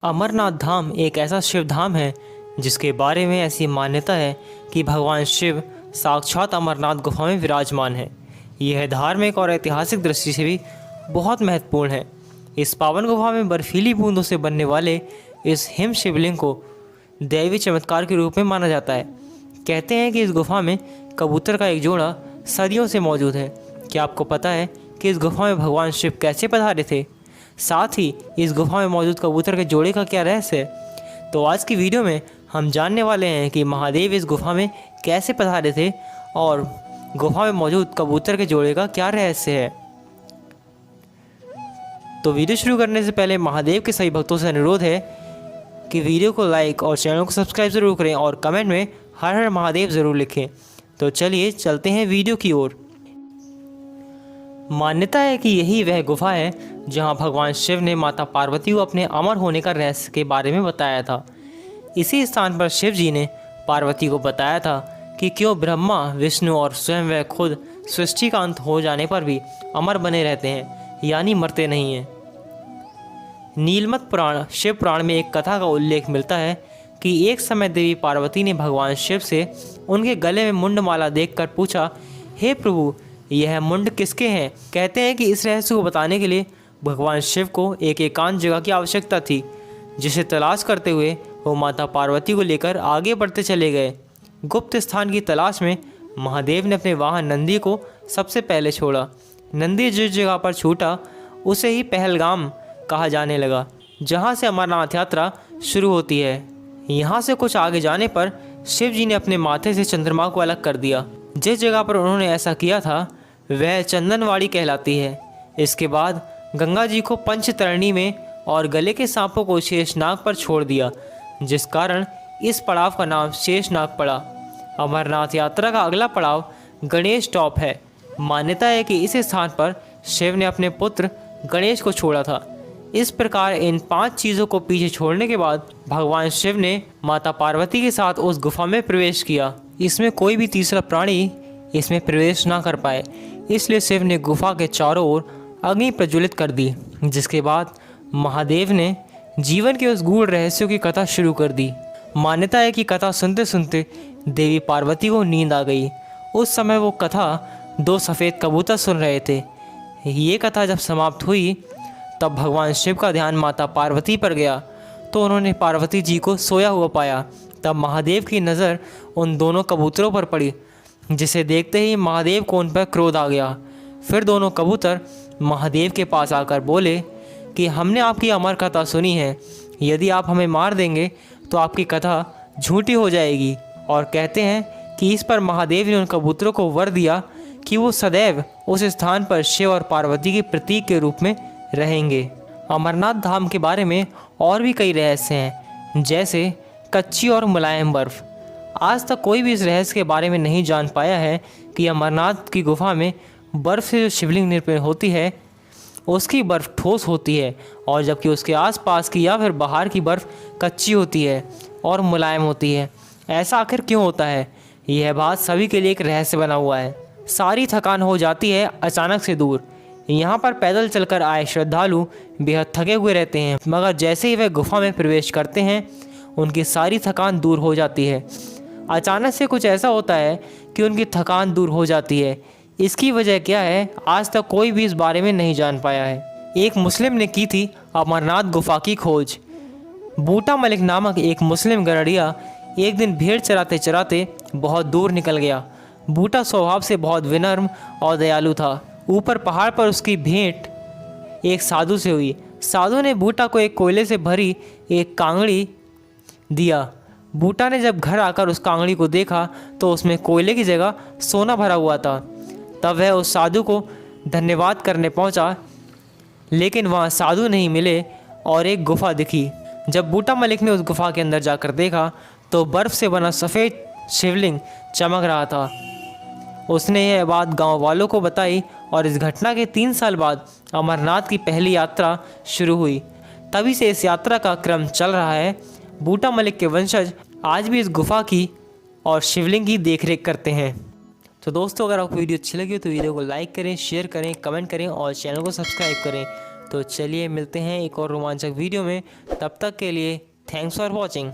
अमरनाथ धाम एक ऐसा शिव धाम है जिसके बारे में ऐसी मान्यता है कि भगवान शिव साक्षात अमरनाथ गुफा में विराजमान है। यह धार्मिक और ऐतिहासिक दृष्टि से भी बहुत महत्वपूर्ण है। इस पावन गुफा में बर्फीली बूंदों से बनने वाले इस हिम शिवलिंग को दैवी चमत्कार के रूप में माना जाता है। कहते हैं कि इस गुफा में कबूतर का एक जोड़ा सदियों से मौजूद है। क्या आपको पता है कि इस गुफा में भगवान शिव कैसे पधारे थे? साथ ही इस गुफा में मौजूद कबूतर के जोड़े का क्या रहस्य है? तो आज की वीडियो में हम जानने वाले हैं कि महादेव इस गुफा में कैसे पधारे थे और गुफा में मौजूद कबूतर के जोड़े का क्या रहस्य है। तो वीडियो शुरू करने से पहले महादेव के सभी भक्तों से अनुरोध है कि वीडियो को लाइक और चैनल को सब्सक्राइब ज़रूर करें और कमेंट में हर हर महादेव ज़रूर लिखें। तो चलिए चलते हैं वीडियो की ओर। मान्यता है कि यही वह गुफा है जहां भगवान शिव ने माता पार्वती को अपने अमर होने का रहस्य के बारे में बताया था। इसी स्थान पर शिव जी ने पार्वती को बताया था कि क्यों ब्रह्मा, विष्णु और स्वयं वह खुद सृष्टि का अंत हो जाने पर भी अमर बने रहते हैं, यानी मरते नहीं हैं। नीलमत पुराण शिव पुराण में एक कथा का उल्लेख मिलता है कि एक समय देवी पार्वती ने भगवान शिव से उनके गले में मुंडमाला देखकर पूछा, हे प्रभु, यह मुंड किसके हैं? कहते हैं कि इस रहस्य को बताने के लिए भगवान शिव को एक एकांत जगह की आवश्यकता थी, जिसे तलाश करते हुए वो माता पार्वती को लेकर आगे बढ़ते चले गए। गुप्त स्थान की तलाश में महादेव ने अपने वाहन नंदी को सबसे पहले छोड़ा। नंदी जिस जगह पर छूटा उसे ही पहलगाम कहा जाने लगा, जहाँ से अमरनाथ यात्रा शुरू होती है। यहाँ से कुछ आगे जाने पर शिव जी ने अपने माथे से चंद्रमा को अलग कर दिया। जिस जगह पर उन्होंने ऐसा किया था वह चंदनवाड़ी कहलाती है। इसके बाद गंगा जी को पंचतरणी में और गले के सांपों को शेषनाग पर छोड़ दिया, जिस कारण इस पड़ाव का नाम शेषनाग पड़ा। अमरनाथ यात्रा का अगला पड़ाव गणेश टॉप है। मान्यता है कि इस स्थान पर शिव ने अपने पुत्र गणेश को छोड़ा था। इस प्रकार इन 5 चीज़ों को पीछे छोड़ने के बाद भगवान शिव ने माता पार्वती के साथ उस गुफा में प्रवेश किया। इसमें कोई भी तीसरा प्राणी इसमें प्रवेश ना कर पाए, इसलिए शिव ने गुफा के चारों ओर अग्नि प्रज्वलित कर दी, जिसके बाद महादेव ने जीवन के उस गूढ़ रहस्यों की कथा शुरू कर दी। मान्यता है कि कथा सुनते सुनते देवी पार्वती को नींद आ गई। उस समय वो कथा 2 सफ़ेद कबूतर सुन रहे थे। ये कथा जब समाप्त हुई तब भगवान शिव का ध्यान माता पार्वती पर गया तो उन्होंने पार्वती जी को सोया हुआ पाया। तब महादेव की नज़र उन दोनों कबूतरों पर पड़ी, जिसे देखते ही महादेव को उन पर क्रोध आ गया। फिर दोनों कबूतर महादेव के पास आकर बोले कि हमने आपकी अमर कथा सुनी है, यदि आप हमें मार देंगे तो आपकी कथा झूठी हो जाएगी। और कहते हैं कि इस पर महादेव ने उन कबूतरों को वर दिया कि वो सदैव उस स्थान पर शिव और पार्वती के प्रतीक के रूप में रहेंगे। अमरनाथ धाम के बारे में और भी कई रहस्य हैं, जैसे कच्ची और मुलायम बर्फ़। आज तक कोई भी इस रहस्य के बारे में नहीं जान पाया है कि अमरनाथ की गुफा में बर्फ़ से जो शिवलिंग निर्मित होती है उसकी बर्फ़ ठोस होती है, और जबकि उसके आसपास की या फिर बाहर की बर्फ़ कच्ची होती है और मुलायम होती है। ऐसा आखिर क्यों होता है? यह बात सभी के लिए एक रहस्य बना हुआ है। सारी थकान हो जाती है अचानक से दूर। यहाँ पर पैदल चलकर आए श्रद्धालु बेहद थके हुए रहते हैं, मगर जैसे ही वे गुफा में प्रवेश करते हैं उनकी सारी थकान दूर हो जाती है। अचानक से कुछ ऐसा होता है कि उनकी थकान दूर हो जाती है। इसकी वजह क्या है, आज तक कोई भी इस बारे में नहीं जान पाया है। एक मुस्लिम ने की थी अमरनाथ गुफा की खोज। बूटा मलिक नामक एक मुस्लिम गड़रिया एक दिन भेड़ चराते चराते बहुत दूर निकल गया। बूटा स्वभाव से बहुत विनम्र और दयालु था। ऊपर पहाड़ पर उसकी भेंट एक साधु से हुई। साधु ने बूटा को एक कोयले से भरी एक कांगड़ी दिया। बूटा ने जब घर आकर उस कांगड़ी को देखा तो उसमें कोयले की जगह सोना भरा हुआ था। तब वह उस साधु को धन्यवाद करने पहुंचा, लेकिन वहां साधु नहीं मिले और एक गुफा दिखी। जब बूटा मलिक ने उस गुफा के अंदर जाकर देखा तो बर्फ़ से बना सफ़ेद शिवलिंग चमक रहा था। उसने यह बात गांव वालों को बताई और इस घटना के 3 साल बाद अमरनाथ की पहली यात्रा शुरू हुई। तभी से इस यात्रा का क्रम चल रहा है। बूटा मलिक के वंशज आज भी इस गुफा की और शिवलिंग की देखरेख करते हैं। तो दोस्तों, अगर आपको वीडियो अच्छी लगी हो तो वीडियो को लाइक करें, शेयर करें, कमेंट करें और चैनल को सब्सक्राइब करें। तो चलिए मिलते हैं एक और रोमांचक वीडियो में, तब तक के लिए थैंक्स फॉर वॉचिंग।